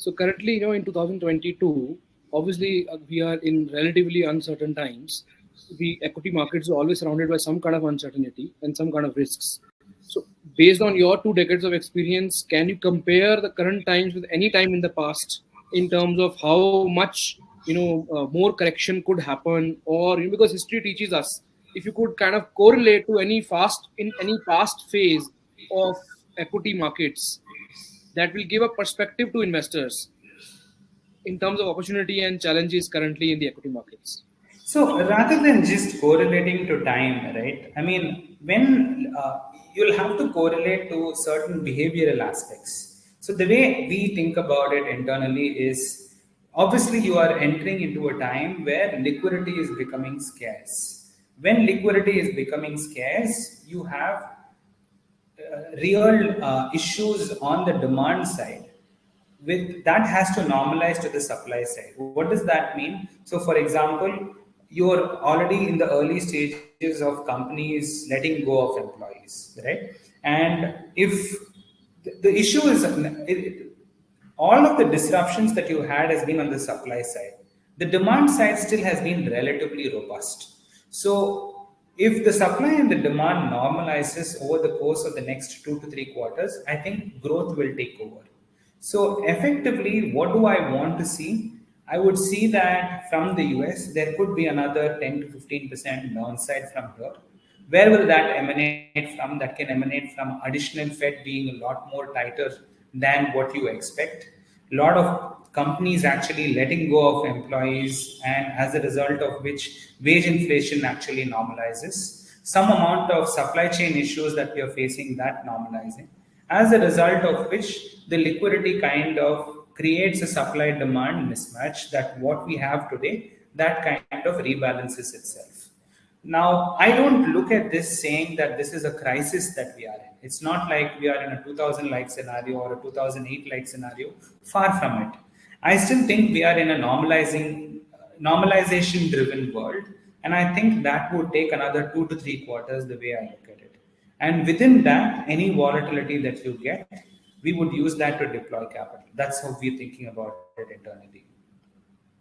So currently, in 2022, obviously we are in relatively uncertain times. The equity markets are always surrounded by some kind of uncertainty and some kind of risks. So based on your 2 decades of experience, can you compare the current times with any time in the past in terms of how much more correction could happen, or because history teaches us, if you could kind of correlate to any past phase of equity markets, that will give a perspective to investors in terms of opportunity and challenges currently in the equity markets. So rather than just correlating to time, right? I mean, when you'll have to correlate to certain behavioral aspects. So the way we think about it internally is obviously you are entering into a time where liquidity is becoming scarce. When liquidity is becoming scarce, you have real issues on the demand side with that has to normalize to the supply side. What does that mean? So for example, you're already in the early stages of companies letting go of employees, right? And if the issue is all of the disruptions that you had has been on the supply side, the demand side still has been relatively robust. So if the supply and the demand normalizes over the course of the next 2 to 3 quarters, I think growth will take over. So effectively, what do I want to see? I would see that from the US, there could be another 10 to 15% downside from here. Where will that emanate from? That can emanate from additional Fed being a lot more tighter than what you expect. A lot of companies actually letting go of employees, and as a result of which wage inflation actually normalizes. Some amount of supply chain issues that we are facing, that normalizing, as a result of which the liquidity kind of creates a supply demand mismatch, that what we have today, that kind of rebalances itself. Now, I don't look at this saying that this is a crisis that we are in. It's not like we are in a 2000 like scenario or a 2008 like scenario. Far from it. I still think we are in a normalization driven world. And I think that would take another 2 to 3 quarters the way I look at it. And within that, any volatility that you get, we would use that to deploy capital. That's how we're thinking about it internally.